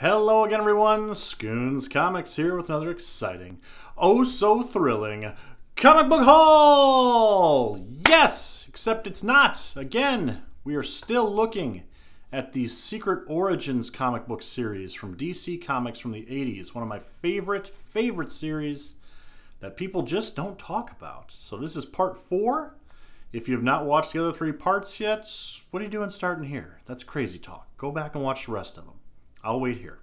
Hello again, everyone. Scoons Comics here with another exciting, oh so thrilling comic book haul! Yes! Except it's not. Again, we are still looking at the Secret Origins comic book series from DC Comics from the 80s. One of my favorite series that people just don't talk about. So this is part 4. If you have not watched the other 3 parts yet, what are you doing starting here? That's crazy talk. Go back and watch the rest of them. I'll wait here.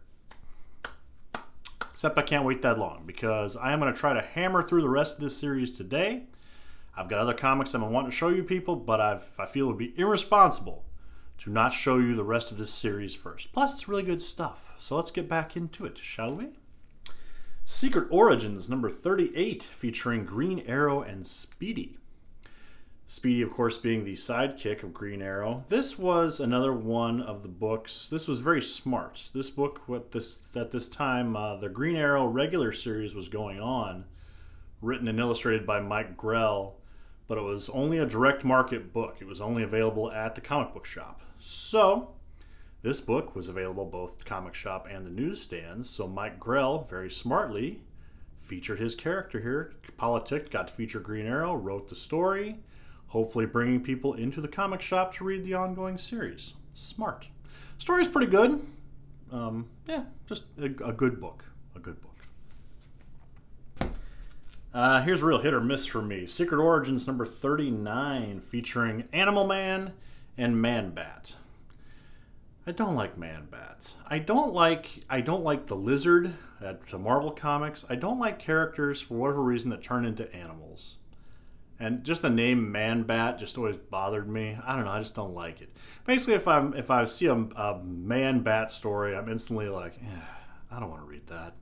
Except I can't wait that long because I am going to try to hammer through the rest of this series today. I've got other comics I'm wanting to show you people, but I feel it would be irresponsible to not show you the rest of this series first. Plus, it's really good stuff. So let's get back into it, shall we? Secret Origins number 38, featuring Green Arrow and Speedy. Speedy, of course, being the sidekick of Green Arrow. This was another one of the books. This was very smart. This book, at this time, the Green Arrow regular series was going on, written and illustrated by Mike Grell, but it was only a direct market book. It was only available at the comic book shop. So, this book was available both at the comic shop and the newsstands, so Mike Grell, very smartly, featured his character here. Politicked, got to feature Green Arrow, wrote the story, hopefully bringing people into the comic shop to read the ongoing series. Smart. Story's pretty good. Yeah, just a good book. A good book. Here's a real hit or miss for me. Secret Origins number 39, featuring Animal Man and Man Bat. I don't like Man Bat. I don't like the Lizard to Marvel Comics. I don't like characters for whatever reason that turn into animals. And just the name Man Bat just always bothered me. I don't know, I just don't like it. Basically, if I see a Man Bat story, I'm instantly like, I don't want to read that.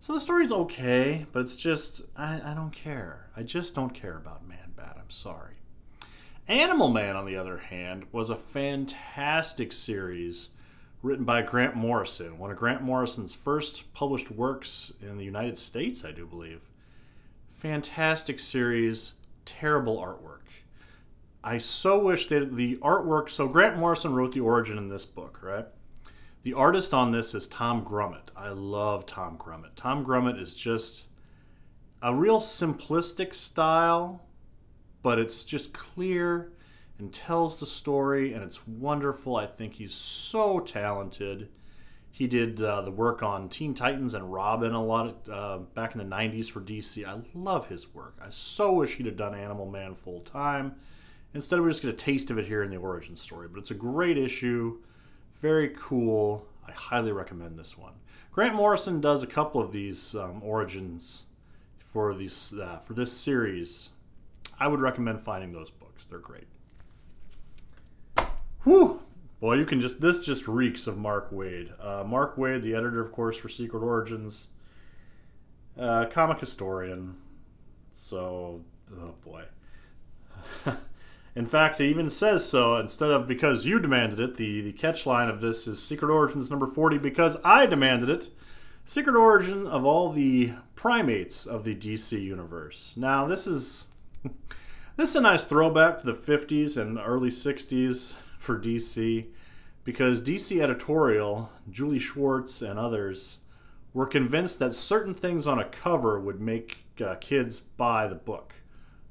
So the story's okay, but it's just, I don't care. I just don't care about Man Bat, I'm sorry. Animal Man, on the other hand, was a fantastic series written by Grant Morrison. One of Grant Morrison's first published works in the United States, I do believe. Fantastic series. Terrible artwork. I so wish that the artwork... So Grant Morrison wrote the origin in this book, right? The artist on this is Tom Grummett. I love Tom Grummett. Tom Grummett is just a real simplistic style, but it's just clear and tells the story, and it's wonderful. I think he's so talented. He did the work on Teen Titans and Robin a lot back in the 90s for DC. I love his work. I so wish he'd have done Animal Man full time. Instead, we just get a taste of it here in the origin story. But it's a great issue. Very cool. I highly recommend this one. Grant Morrison does a couple of these origins for this series. I would recommend finding those books. They're great. Whew! Boy, this just reeks of Mark Waid. Mark Waid, the editor, of course, for Secret Origins. Comic historian. So, oh boy. In fact, he even says so, instead of because you demanded it, the catch line of this is Secret Origins number 40 because I demanded it. Secret Origin of all the primates of the DC universe. Now, this is a nice throwback to the 50s and early 60s for DC, because DC editorial, Julie Schwartz and others, were convinced that certain things on a cover would make kids buy the book.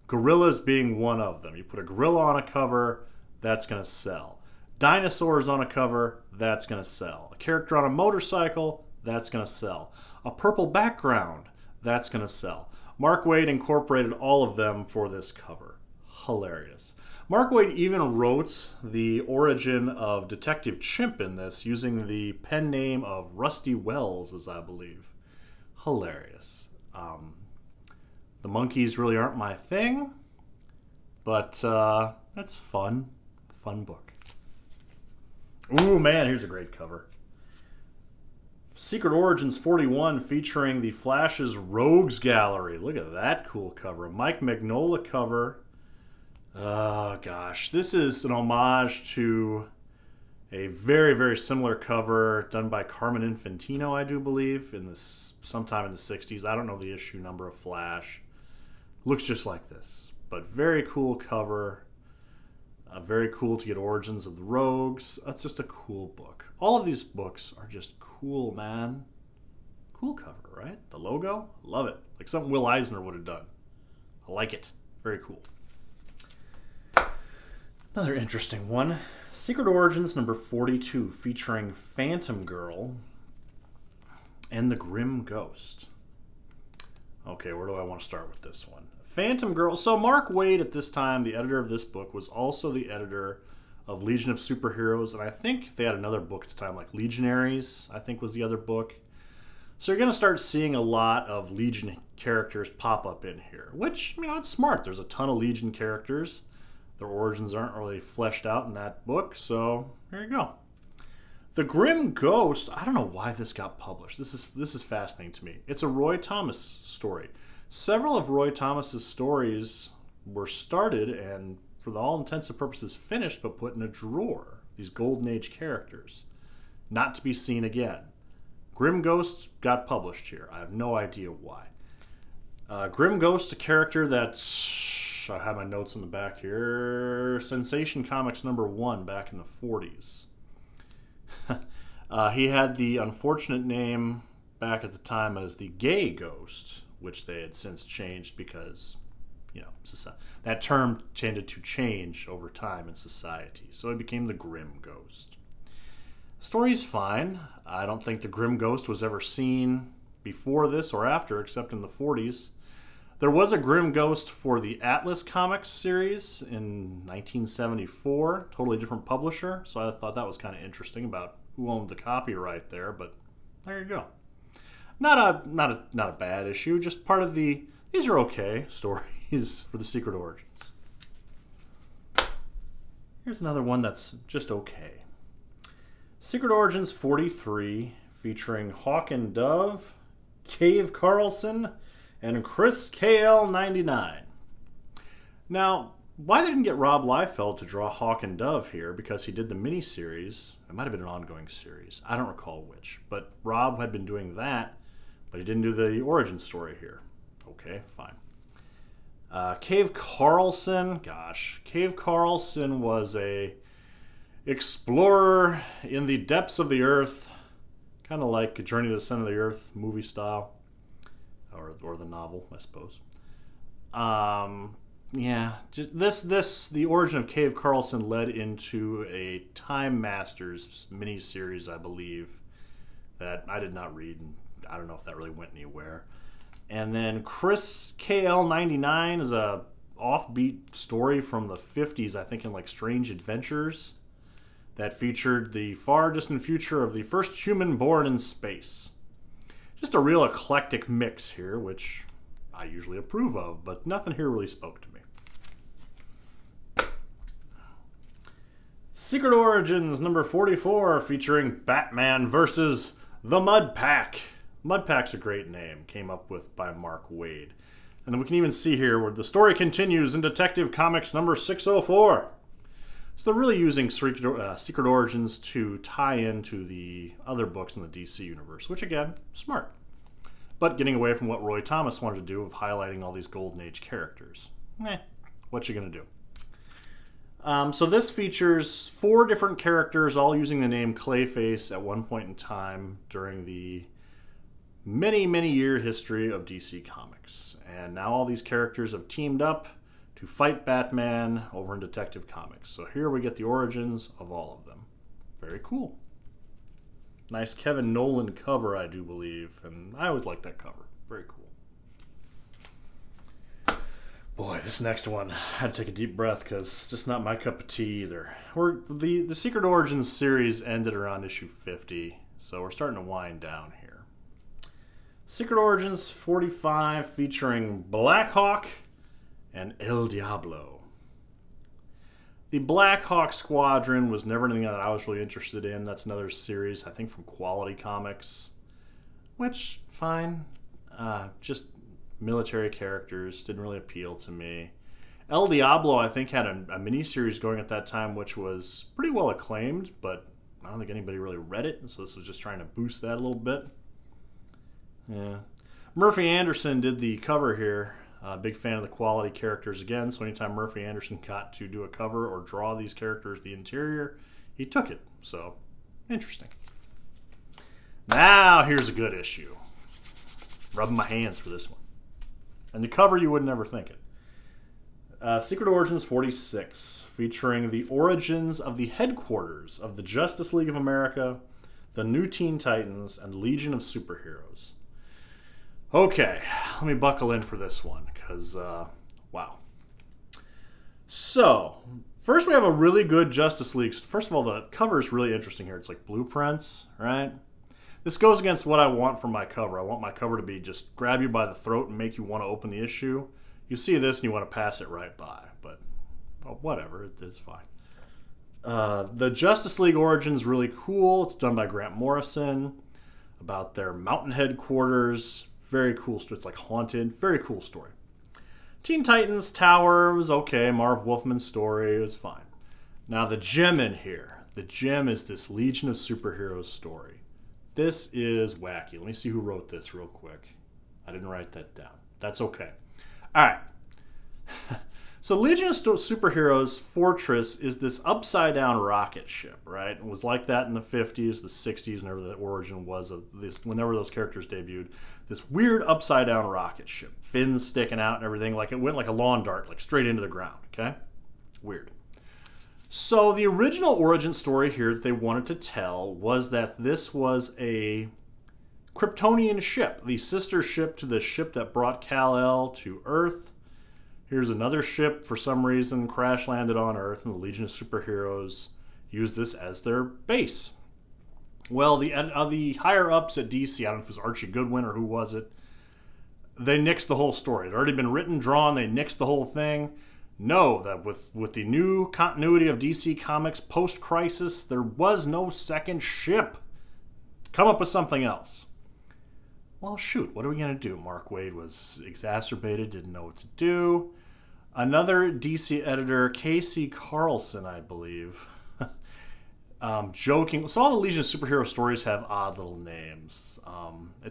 Gorillas being one of them. You put a gorilla on a cover, that's going to sell. Dinosaurs on a cover, that's going to sell. A character on a motorcycle, that's going to sell. A purple background, that's going to sell. Mark Waid incorporated all of them for this cover. Hilarious. Mark Waid even wrote the origin of Detective Chimp in this using the pen name of Rusty Wells, as I believe. Hilarious. The monkeys really aren't my thing, but that's fun. Fun book. Ooh, man, here's a great cover. Secret Origins 41 featuring the Flash's Rogues Gallery. Look at that cool cover. A Mike Mignola cover. Oh, gosh. This is an homage to a very similar cover done by Carmen Infantino, I do believe, sometime in the 60s. I don't know the issue number of Flash. Looks just like this, but very cool cover. Very cool to get Origins of the Rogues. That's just a cool book. All of these books are just cool, man. Cool cover, right? The logo, love it. Like something Will Eisner would have done. I like it. Very cool. Another interesting one. Secret Origins number 42, featuring Phantom Girl and the Grim Ghost. Okay, where do I want to start with this one? Phantom Girl. So Mark Waid, at this time, the editor of this book, was also the editor of Legion of Superheroes, and I think they had another book at the time, like Legionaries, I think was the other book. So you're going to start seeing a lot of Legion characters pop up in here, which, you know, it's smart. There's a ton of Legion characters. Their origins aren't really fleshed out in that book, so here you go. The Grim Ghost, I don't know why this got published. This is fascinating to me. It's a Roy Thomas story. Several of Roy Thomas's stories were started and, for all intents and purposes, finished, but put in a drawer. These Golden Age characters. Not to be seen again. Grim Ghost got published here. I have no idea why. Grim Ghost, a character that's... I have my notes in the back here. Sensation Comics #1 back in the 40s. He had the unfortunate name back at the time as the Gay Ghost, which they had since changed because, you know, that term tended to change over time in society. So it became the Grim Ghost. The story's fine. I don't think the Grim Ghost was ever seen before this or after, except in the 40s. There was a Grim Ghost for the Atlas Comics series in 1974, totally different publisher, so I thought that was kind of interesting about who owned the copyright there, but there you go. Not a bad issue, just part of the, these are okay stories for the Secret Origins. Here's another one that's just okay. Secret Origins 43, featuring Hawk and Dove, Cave Carlson, and Chris KL99. Now, why they didn't get Rob Liefeld to draw Hawk and Dove here, because he did the miniseries. It might have been an ongoing series. I don't recall which. But Rob had been doing that, but he didn't do the origin story here. Okay, fine. Cave Carlson, gosh. Cave Carlson was a explorer in the depths of the earth, kind of like a Journey to the Center of the Earth movie style. Or the novel, I suppose. Yeah, just the origin of Cave Carlson led into a Time Masters miniseries, I believe, that I did not read, and I don't know if that really went anywhere. And then Chris KL99 is a offbeat story from the 50s, I think, in like Strange Adventures, that featured the far distant future of the first human born in space. Just a real eclectic mix here, which I usually approve of, but nothing here really spoke to me. Secret Origins number 44, featuring Batman versus the Mud Pack. Mud Pack's a great name, came up with by Mark Waid. And then we can even see here where the story continues in Detective Comics number 604. So they're really using Secret Origins to tie into the other books in the DC universe, which, again, smart. But getting away from what Roy Thomas wanted to do of highlighting all these Golden Age characters. What you gonna do? So this features 4 different characters, all using the name Clayface at one point in time during the many, many year history of DC Comics. And now all these characters have teamed up to fight Batman over in Detective Comics. So here we get the origins of all of them. Very cool. Nice Kevin Nolan cover, I do believe, and I always like that cover. Very cool. Boy, this next one, I had to take a deep breath because it's just not my cup of tea either. The Secret Origins series ended around issue 50, so we're starting to wind down here. Secret Origins 45, featuring Blackhawk and El Diablo. The Blackhawk Squadron was never anything that I was really interested in. That's another series, I think, from Quality Comics, which, fine. Just military characters, didn't really appeal to me. El Diablo, I think, had a miniseries going at that time, which was pretty well acclaimed, but I don't think anybody really read it, so this was just trying to boost that a little bit. Yeah. Murphy Anderson did the cover here. Big fan of the quality characters again, so anytime Murphy Anderson got to do a cover or draw these characters, the interior, he took it. So, interesting. Now, here's a good issue. Rubbing my hands for this one. And the cover, you would never think it. Secret Origins 46, featuring the origins of the headquarters of the Justice League of America, the New Teen Titans, and Legion of Superheroes. Okay, let me buckle in for this one, because, wow. So, first we have a really good Justice League. First of all, the cover is really interesting here. It's like blueprints, right? This goes against what I want from my cover. I want my cover to be just grab you by the throat and make you want to open the issue. You see this and you want to pass it right by, but well, whatever, it's fine. The Justice League Origin's really cool. It's done by Grant Morrison, about their mountain headquarters. Very cool story. It's like haunted. Very cool story. Teen Titans Tower was okay. Marv Wolfman's story was fine. Now the gem in here. The gem is this Legion of Superheroes story. This is wacky. Let me see who wrote this real quick. I didn't write that down. That's okay. All right. So Legion of Superheroes Fortress is this upside-down rocket ship, right? It was like that in the 50s, the 60s, whenever the origin was of this, whenever those characters debuted. This weird upside-down rocket ship, fins sticking out and everything, like it went like a lawn dart, like straight into the ground, okay? Weird. So the original origin story here that they wanted to tell was that this was a Kryptonian ship, the sister ship to the ship that brought Kal-El to Earth. Here's another ship, for some reason, crash landed on Earth, and the Legion of Superheroes used this as their base. Well, the higher-ups at DC, I don't know if it was Archie Goodwin or who was it, they nixed the whole story. It had already been written, drawn, they nixed the whole thing. No, that with the new continuity of DC Comics post-crisis, there was no second ship. Come up with something else. Well, shoot, what are we going to do? Mark Waid was exacerbated, didn't know what to do. Another DC editor, Casey Carlson, I believe, joking. So all the Legion of Superhero stories have odd little names.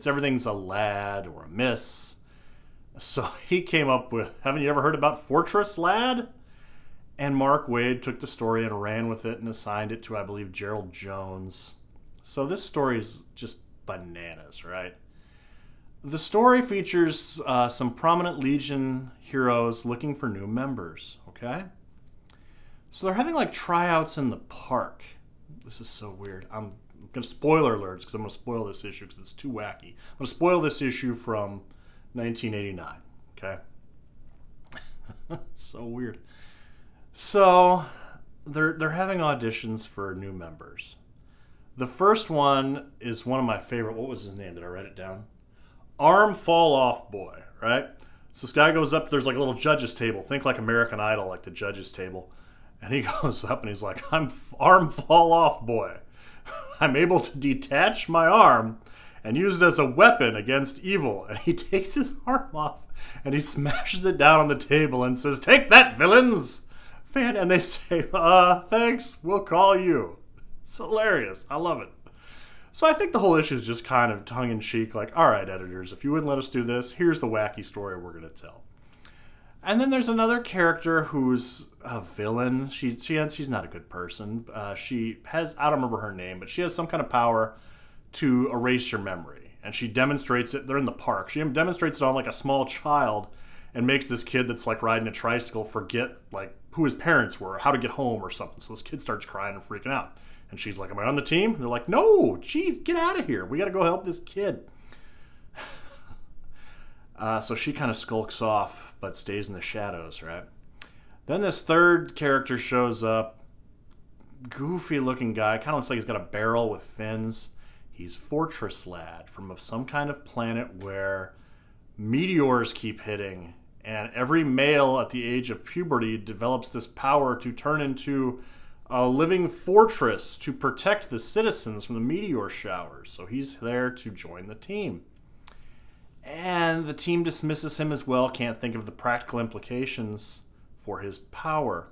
Everything's a lad or a miss. So he came up with, haven't you ever heard about Fortress Lad? And Mark Waid took the story and ran with it and assigned it to, I believe, Gerald Jones. So this story is just bananas, right? The story features some prominent Legion heroes looking for new members, okay? So they're having like tryouts in the park. This is so weird. I'm going to spoiler alerts because I'm going to spoil this issue because it's too wacky. I'm going to spoil this issue from 1989, okay? It's so weird. So they're having auditions for new members. The first one is one of my favorite. What was his name? Did I write it down? Arm Fall Off Boy, right? So this guy goes up, there's like a little judge's table. Think like American Idol, like the judge's table. And he goes up and he's like, I'm Arm Fall Off Boy. I'm able to detach my arm and use it as a weapon against evil. And he takes his arm off and he smashes it down on the table and says, take that, villains! And they say, thanks, we'll call you. It's hilarious. I love it. So I think the whole issue is just kind of tongue-in-cheek, like, all right, editors, if you wouldn't let us do this, here's the wacky story we're going to tell. And then there's another character who's a villain. She's not a good person. She has, I don't remember her name, but she has some kind of power to erase your memory. And she demonstrates it, they're in the park. She demonstrates it on like a small child and makes this kid that's like riding a tricycle forget like who his parents were, or how to get home or something. So this kid starts crying and freaking out. And she's like, am I on the team? And they're like, no, geez, get out of here. We got to go help this kid. So she kind of skulks off, but stays in the shadows, right? Then this third character shows up. Goofy looking guy. Kind of looks like he's got a barrel with fins. He's Fortress Lad from some kind of planet where meteors keep hitting. And every male at the age of puberty develops this power to turn into a living fortress to protect the citizens from the meteor showers. So he's there to join the team. And the team dismisses him as well, can't think of the practical implications for his power.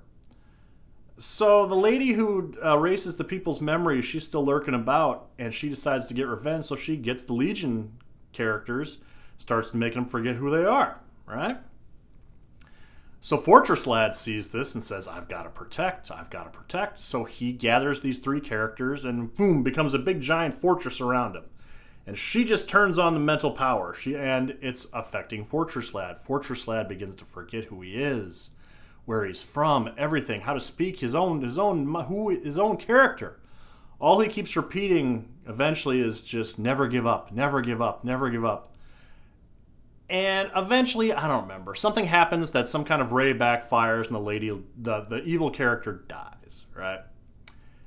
So the lady who erases the people's memories, she's still lurking about, and she decides to get revenge, so she gets the Legion characters, starts to make them forget who they are, right? So Fortress Lad sees this and says, I've got to protect, I've got to protect. So he gathers these 3 characters and boom, becomes a big giant fortress around him. And she just turns on the mental power. And it's affecting Fortress Lad. Fortress Lad begins to forget who he is, where he's from, everything, how to speak, his own character. All he keeps repeating eventually is just never give up, never give up, never give up. And eventually, I don't remember, something happens that some kind of ray backfires and the evil character dies, right?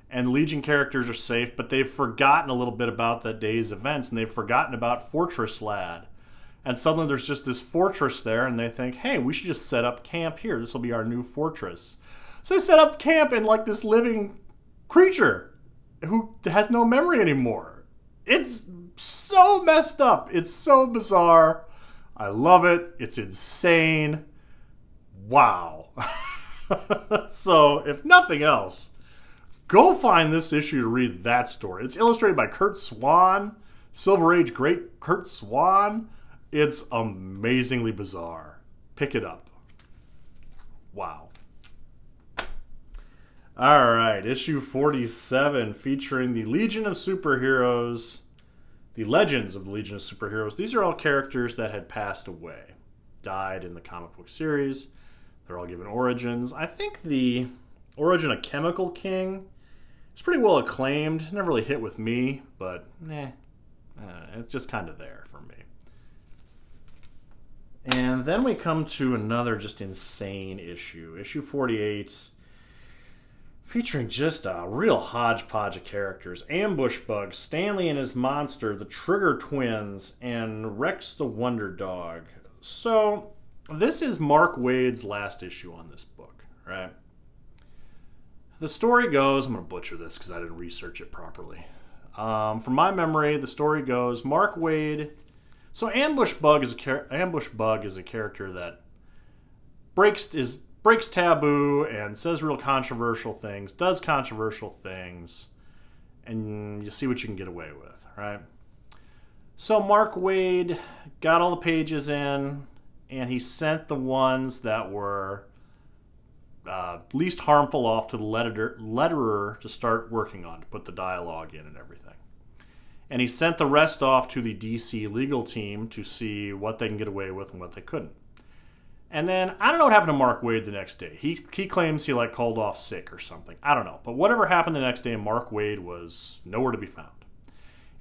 And Legion characters are safe, but they've forgotten a little bit about that day's events, and they've forgotten about Fortress Lad. And suddenly there's just this fortress there, and they think, hey, we should just set up camp here. This will be our new fortress. So they set up camp in like this living creature who has no memory anymore. It's so messed up. It's so bizarre. I love it. It's insane. Wow. So, if nothing else, go find this issue to read that story. It's illustrated by Curt Swan, Silver Age great Curt Swan. It's amazingly bizarre. Pick it up. Wow. All right, issue 47 featuring the Legion of Superheroes. The Legends of the Legion of Superheroes. These are all characters that had passed away, died in the comic book series. They're all given origins. I think the origin of Chemical King is pretty well acclaimed. Never really hit with me, but it's just kind of there for me. And then we come to another just insane issue. Issue 48. Featuring just a real hodgepodge of characters. Ambush Bug, Stanley and his monster, the Trigger Twins, and Rex the Wonder Dog. So, this is Mark Waid's last issue on this book, right? The story goes, I'm going to butcher this because I didn't research it properly. From my memory, the story goes, Mark Waid... So Ambush Bug is a character that breaks taboo and says real controversial things, does controversial things, and you see what you can get away with, right? So Mark Waid got all the pages in, and he sent the ones that were least harmful off to the letterer to start working on, to put the dialogue in and everything. And he sent the rest off to the DC legal team to see what they can get away with and what they couldn't. And then, I don't know what happened to Mark Waid the next day. He claims he called off sick or something. I don't know. But whatever happened the next day, Mark Waid was nowhere to be found.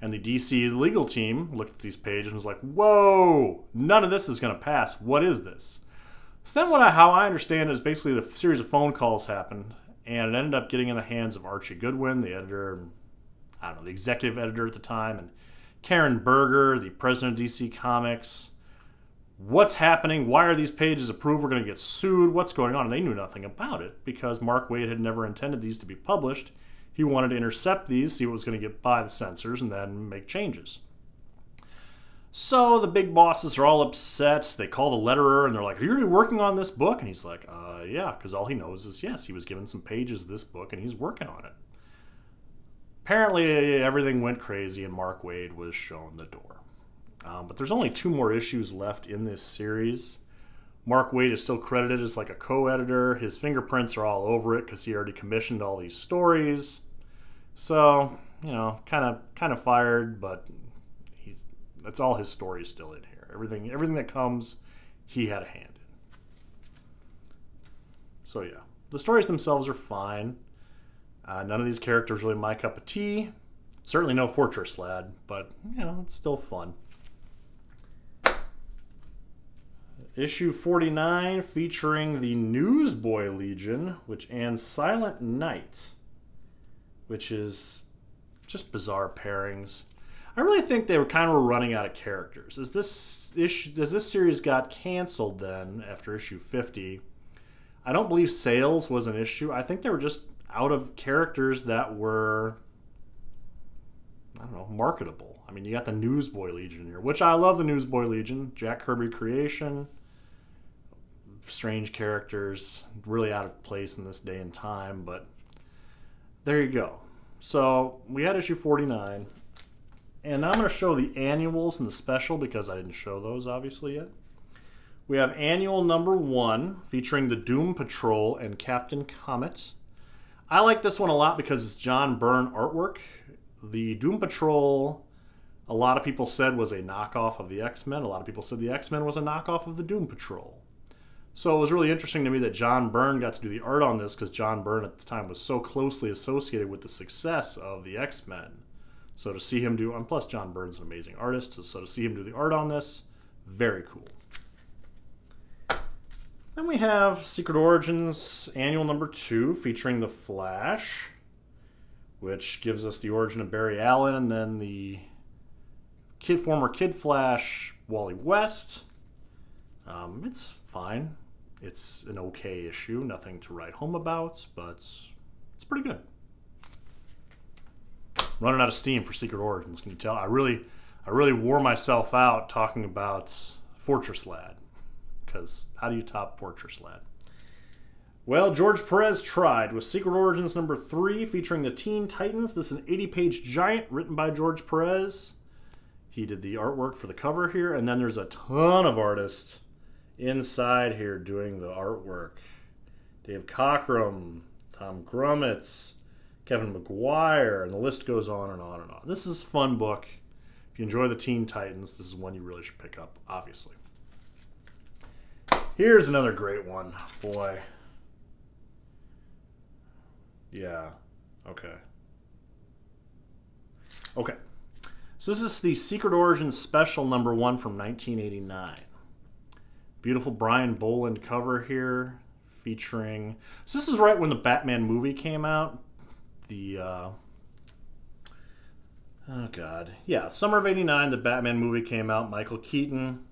And the DC legal team looked at these pages and was like, whoa, none of this is going to pass. What is this? So then how I understand it is basically the series of phone calls happened, and it ended up getting in the hands of Archie Goodwin, the editor, I don't know, the executive editor at the time, and Karen Berger, the president of DC Comics. What's happening? Why are these pages approved? We're going to get sued. What's going on? And they knew nothing about it because Mark Waid had never intended these to be published. He wanted to intercept these, see what was going to get by the censors, and then make changes. So the big bosses are all upset. They call the letterer, and they're like, are you really working on this book? And he's like, yeah, because all he knows is, yes, he was given some pages of this book, and he's working on it. Apparently, everything went crazy, and Mark Waid was shown the door. But there's only 2 more issues left in this series. Mark Waid is still credited as a co-editor. His fingerprints are all over it because he already commissioned all these stories. So, kind of fired, but that's all his stories still in here. Everything that comes, he had a hand in. So yeah, the stories themselves are fine. None of these characters really my cup of tea. Certainly no Fortress Lad, but it's still fun. Issue 49 featuring the Newsboy Legion, and Silent Knight, which is just bizarre pairings. I really think they were running out of characters. As this series got canceled then after issue 50, I don't believe sales was an issue. I think they were just out of characters that were, marketable. I mean, you got the Newsboy Legion here, which I love the Newsboy Legion. Jack Kirby creation. Strange characters, really out of place in this day and time, but there you go. So we had issue 49, and now I'm going to show the annuals and the special because I didn't show those obviously yet. We have Annual #1 featuring the Doom Patrol and Captain Comet. I like this one a lot because it's John Byrne artwork. The Doom Patrol, a lot of people said, was a knockoff of the X-Men. A lot of people said the X-Men was a knockoff of the Doom Patrol. So it was really interesting to me that John Byrne got to do the art on this because John Byrne at the time was so closely associated with the success of the X-Men. So to see him do, and plus John Byrne's an amazing artist, so to see him do the art on this, very cool. Then we have Secret Origins Annual #2 featuring The Flash, which gives us the origin of Barry Allen and then the former Kid Flash, Wally West. It's fine. It's an okay issue, nothing to write home about, but it's pretty good. Running out of steam for Secret Origins, can you tell? I really wore myself out talking about Fortress Lad, because how do you top Fortress Lad? Well, George Perez tried with Secret Origins #3 featuring the Teen Titans. This is an 80-page giant written by George Perez. He did the artwork for the cover here, and then there's a ton of artists inside here doing the artwork. Dave Cockrum, Tom Grummett, Kevin McGuire, and the list goes on and on and on. This is a fun book. If you enjoy the Teen Titans, this is one you really should pick up, obviously. Here's another great one. Boy. Yeah. Okay. Okay. So this is the Secret Origins Special #1 from 1989. Beautiful Brian Boland cover here, featuring... So this is right when the Batman movie came out. The, oh God. Yeah, summer of '89, the Batman movie came out, Michael Keaton.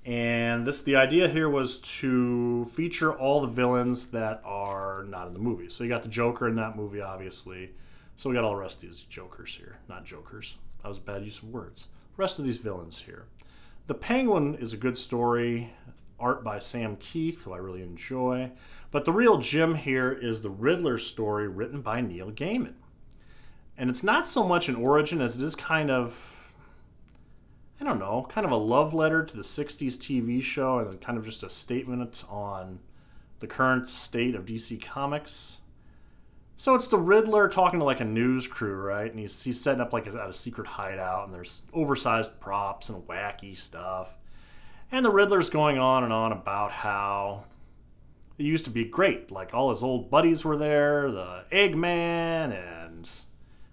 And the idea here was to feature all the villains that are not in the movie. So you got the Joker in that movie, obviously. So we got all the rest of these Jokers here. Not Jokers. That was a bad use of words. The rest of these villains here. The Penguin is a good story, art by Sam Keith, who I really enjoy. But the real gem here is the Riddler story written by Neil Gaiman. And it's not so much an origin as it is kind of, I don't know, kind of a love letter to the 60s TV show and kind of just a statement on the current state of DC Comics. So it's the Riddler talking to like a news crew, right? And he's setting up like a secret hideout, and there's oversized props and wacky stuff. And the Riddler's going on and on about how it used to be great. Like all his old buddies were there, the Eggman, and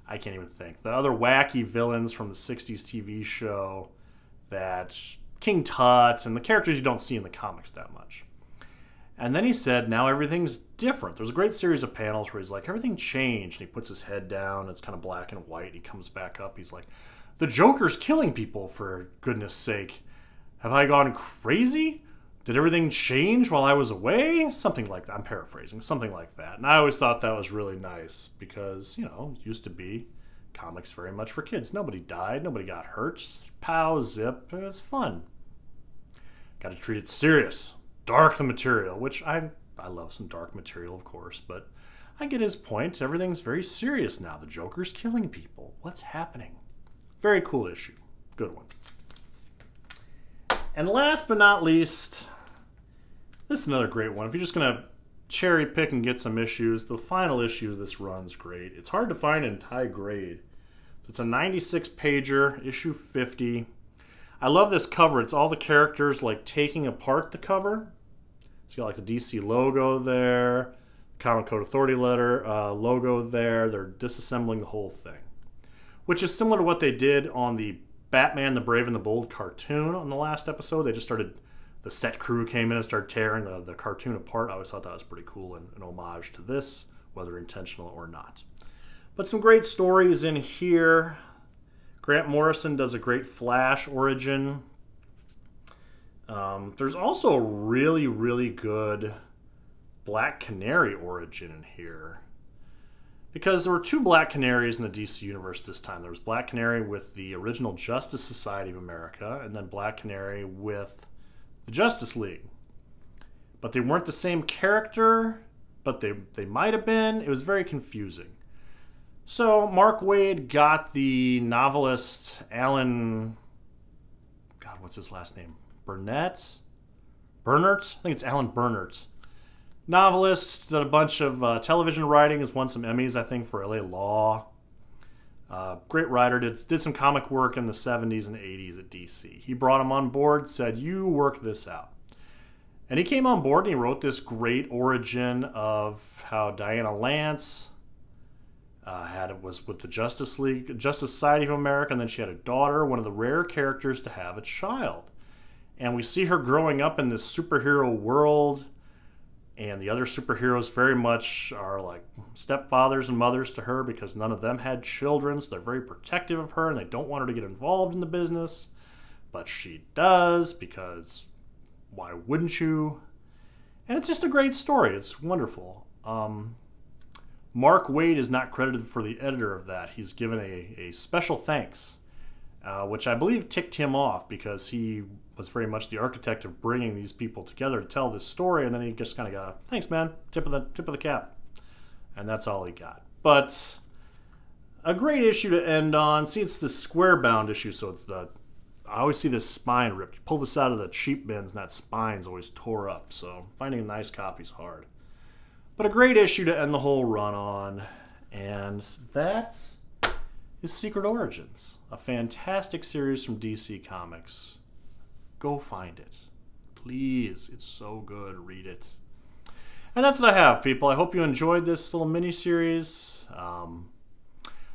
I can't even think. The other wacky villains from the 60s TV show, that King Tut, and the characters you don't see in the comics that much. And then he said, now everything's different. There's a great series of panels where he's like, everything changed. And he puts his head down. It's kind of black and white. He comes back up. He's like, the Joker's killing people, for goodness sake. Have I gone crazy? Did everything change while I was away? Something like that. I'm paraphrasing. Something like that. And I always thought that was really nice because, you know, it used to be comics very much for kids. Nobody died. Nobody got hurt. Pow, zip. It was fun. Got to treat it serious. Dark the material, which I love some dark material, of course, but I get his point. Everything's very serious now. The Joker's killing people. What's happening? Very cool issue. Good one. And last but not least, this is another great one. If you're just going to cherry pick and get some issues, the final issue of this run's great. It's hard to find in high grade. So it's a 96-pager, issue 50. I love this cover. It's all the characters like taking apart the cover. It's got like the DC logo there, Comic Code Authority letter logo there. They're disassembling the whole thing, which is similar to what they did on the Batman the Brave and the Bold cartoon on the last episode. They just started, the set crew came in and started tearing the cartoon apart. I always thought that was pretty cool and an homage to this, whether intentional or not. But some great stories in here. Grant Morrison does a great Flash origin. There's also a really, really good Black Canary origin in here. Because there were two Black Canaries in the DC universe this time. There was Black Canary with the original Justice Society of America, and then Black Canary with the Justice League. But they weren't the same character, but they might have been. It was very confusing. So Mark Waid got the novelist Alan, God, what's his last name? Burnett? Bernert? I think it's Alan Bernert. Novelist, did a bunch of television writing, has won some Emmys, I think, for LA Law. Great writer, did some comic work in the 70s and 80s at DC. He brought him on board, said, you work this out. And he came on board and he wrote this great origin of how Diana Lance was with the Justice Society of America, and then she had a daughter, one of the rare characters to have a child. And we see her growing up in this superhero world, and the other superheroes very much are like stepfathers and mothers to her because none of them had children, so they're very protective of her and they don't want her to get involved in the business. But she does, because why wouldn't you? And it's just a great story. It's wonderful. Mark Waid is not credited for the editor of that. He's given a special thanks, which I believe ticked him off because he was very much the architect of bringing these people together to tell this story, and then he just kind of got a thanks, man, tip of the cap, and that's all he got. But a great issue to end on. See, it's the square bound issue, so it's I always see this spine ripped. You pull this out of the cheap bins, and that spine's always tore up. So finding a nice copy's hard. But a great issue to end the whole run on, and that is Secret Origins, a fantastic series from DC Comics. Go find it. Please. It's so good. Read it. And that's what I have, people. I hope you enjoyed this little mini-series.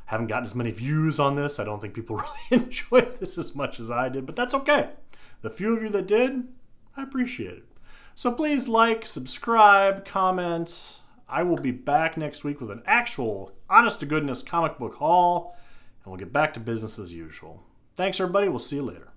Haven't gotten as many views on this. I don't think people really enjoyed this as much as I did, but that's okay. The few of you that did, I appreciate it. So please like, subscribe, comment. I will be back next week with an actual, honest-to-goodness comic book haul, and we'll get back to business as usual. Thanks, everybody. We'll see you later.